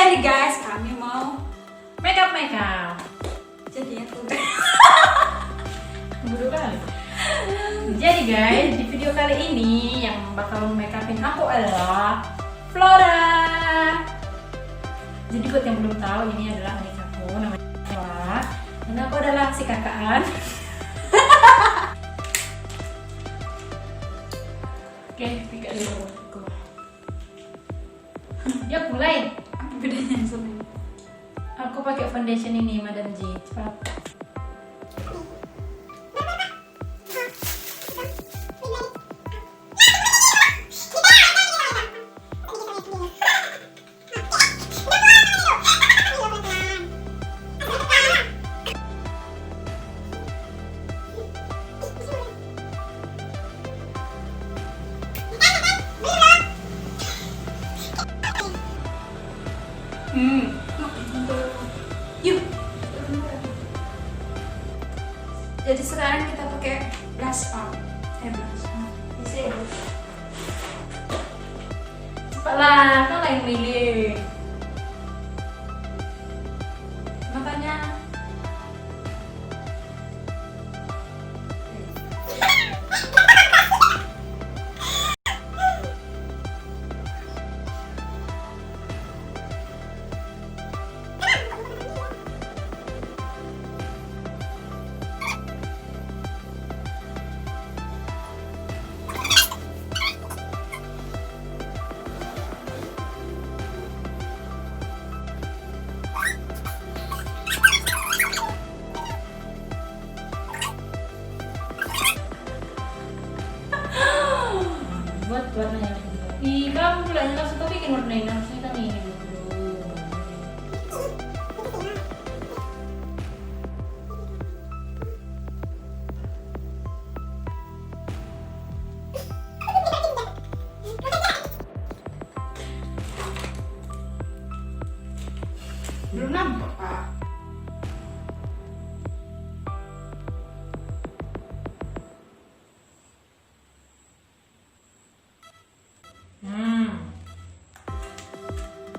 Jadi guys, kami mau makeup. jadi aku Bodoh kali. Jadi guys, di video kali ini yang bakal makeupin aku adalah Flora. Jadi buat yang belum tahu, ini adalah adik aku namanya Flora. Dan aku adalah si kakaan. Oke, tiga dulu. Yuk mulai. apa bedanya sama ini? Aku pakai foundation ini, Madam J. Cepat. Yuk. Jadi sekarang kita pakai blush on. Blush on. Bisa ya? Cepatlah, kau lah yang milih. Makanya Buat warnanya lagi. Ih, kamu pula yang langsung kau bikin warnain, harusnya kan ini dulu. belum nampak, Pak.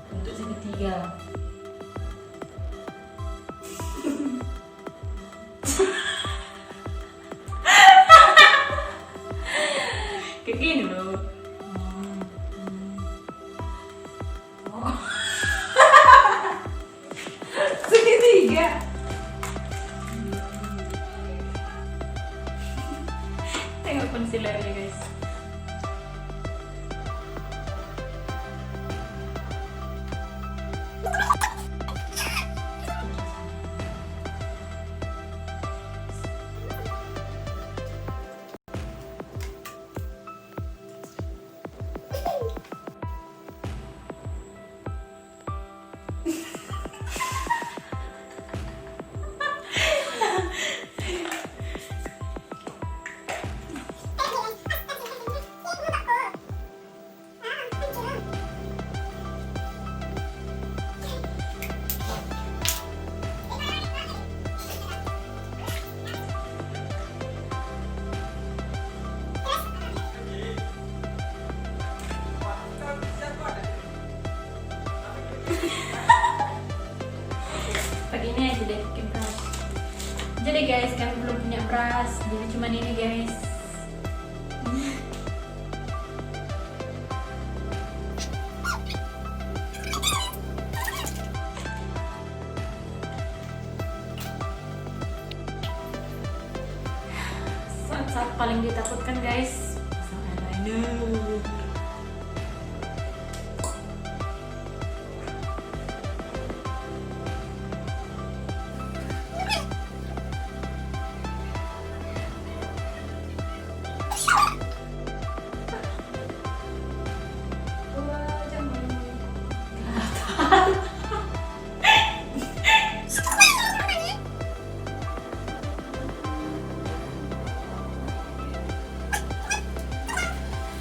Untuk segitiga. Kayak gini loh. Oh. Segitiga. Tengok concealernya guys. Pakai ini aja deh, bikin brush. Jadi guys, kami belum punya brush, jadi cuman ini guys. Saat paling ditakutkan guys, pasang eyeliner.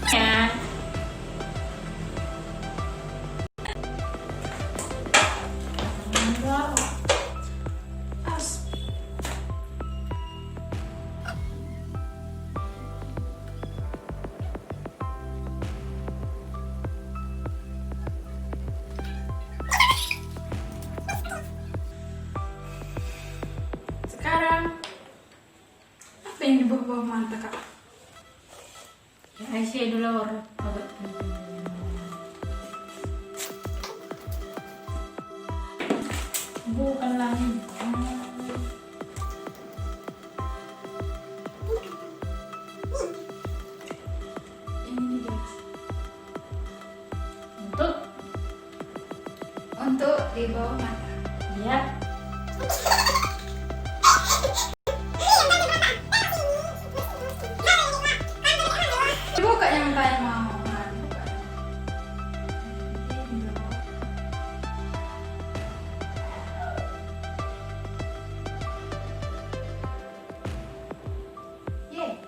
Ya. bawah mata kak. Ya, eyeshadow lah warna bukan lain. Ini guys. Untuk di bawah mata. Ya. Buka yang paling mau. Yeay.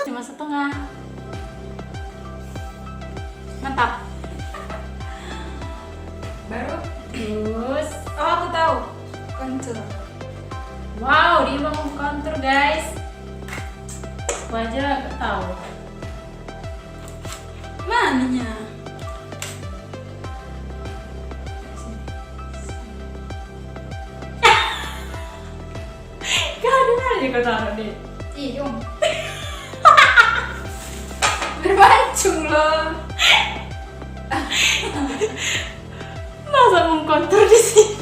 Cuma setengah. Mantap. Baru Terus, oh aku tahu. kontur. Wow, dia mau kontur guys. Aku aja gak tahu. Mananya? Gak ada aja kau taruh deh. Hidung. Bermancung loh. Masa mengkontur di sini?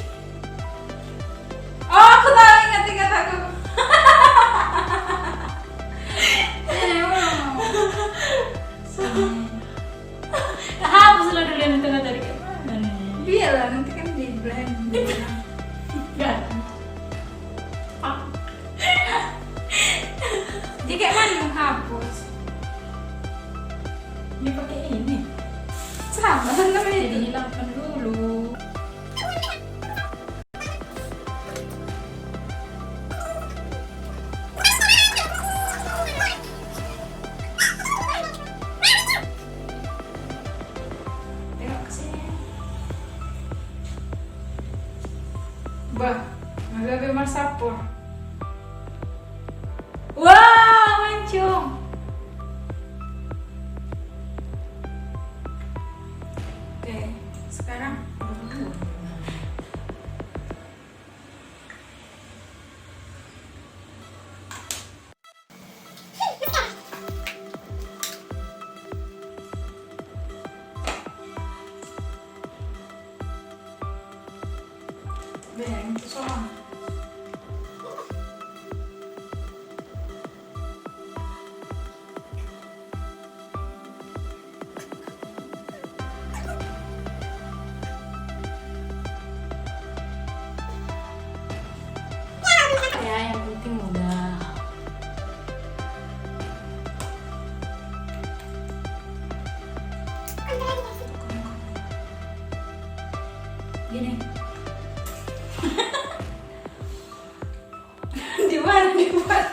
Oh, aku tahu, ingat aku. Hapus lah dulu yang di tengah tadi kayak mana nih? Biarlah nanti kan di blend. Gak. Dia kayak mana menghapus? Ini pakai ini. Sama namanya Jadi itu. hilangkan dulu. Tengok ke sini. Bah, agak marsapur. Wah, mancung. Oke, sekarang yang itu soal. Ya, yang penting mudah. Gini. Di mana? Di mana?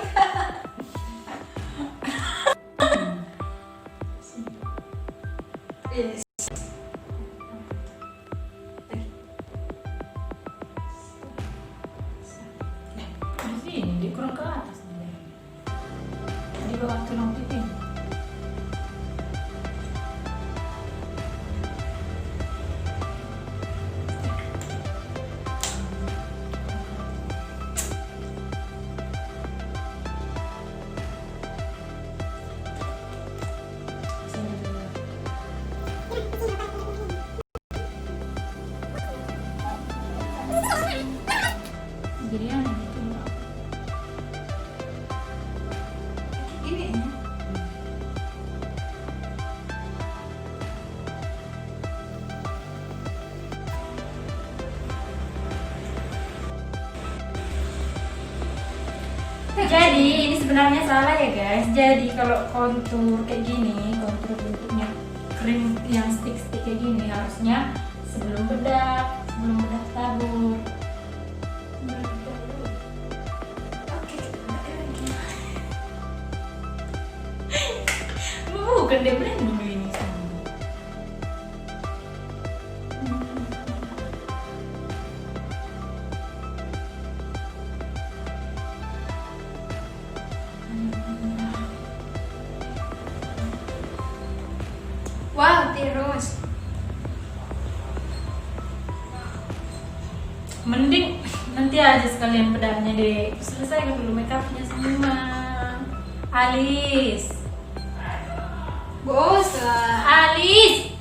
Yes. Di sini, di kurang ke atas nih. Di bawah tulang pipi. Sini dulu. Jadi yang gitu. Ini ya. Jadi ini sebenarnya salah ya guys. Jadi kalau kontur kayak gini, kontur bentuknya krim yang stick-stick kayak gini harusnya sebelum bedak tabur. Oke, pakai lagi. Bukan dia blend dulu ini semua. Nanti aja sekalian bedanya deh. Selesaikan dulu makeupnya semua. Alis. Bosan. Alis.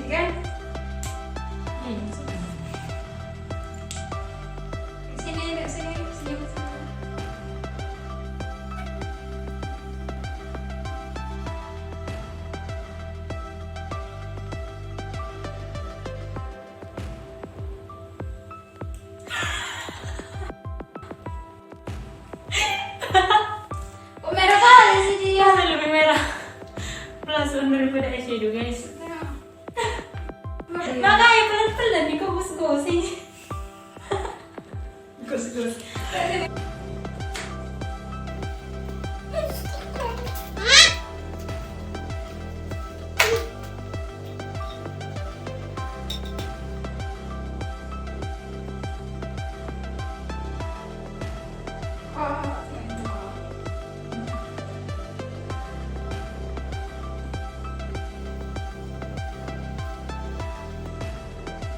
Kan? Iya, Sini, dek, sini, senyum, senyum. Kok merah kali sih dia? lebih merah. Blush-on daripada eyeshadow guys. Makanya pelan-pelan nih kok gos-gosin. Gos-gos.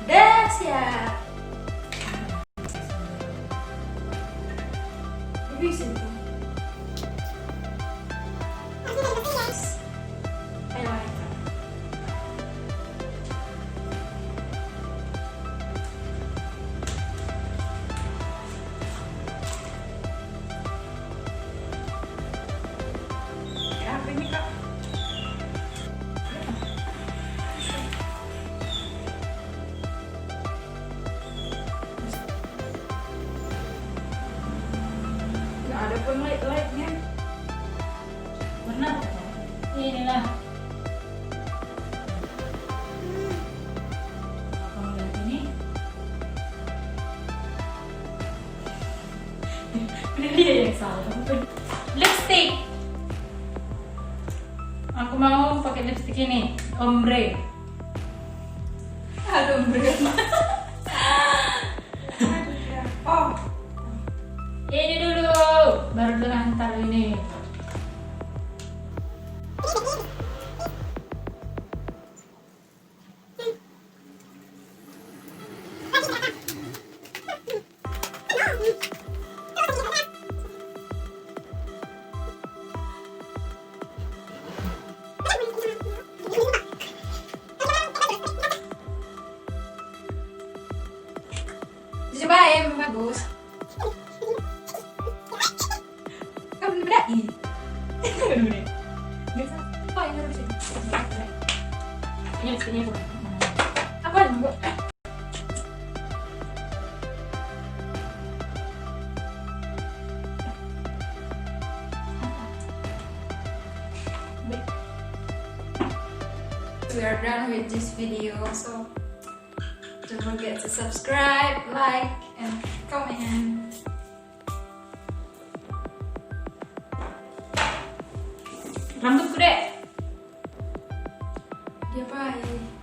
Udah siap. Bisa tuh. Ayo, ayo. Apa ini kak? Nggak ada pun light-lightnya. Warna apa? Inilah. Kamu lihat ini. Ini dia yang salah. Lipstick. Aku mau pakai lipstick ini, ombre. Aduh, berat. Oh, Ini dulu, baru dengan taruh ini. cobain bagus. Kamu bedain. Oh, ini harus ini. Ini lipstiknya bukan. Apa nih, Bu? We are done with this video, so don't forget to subscribe, like, and comment. Rambutku dek. Dia apa ya?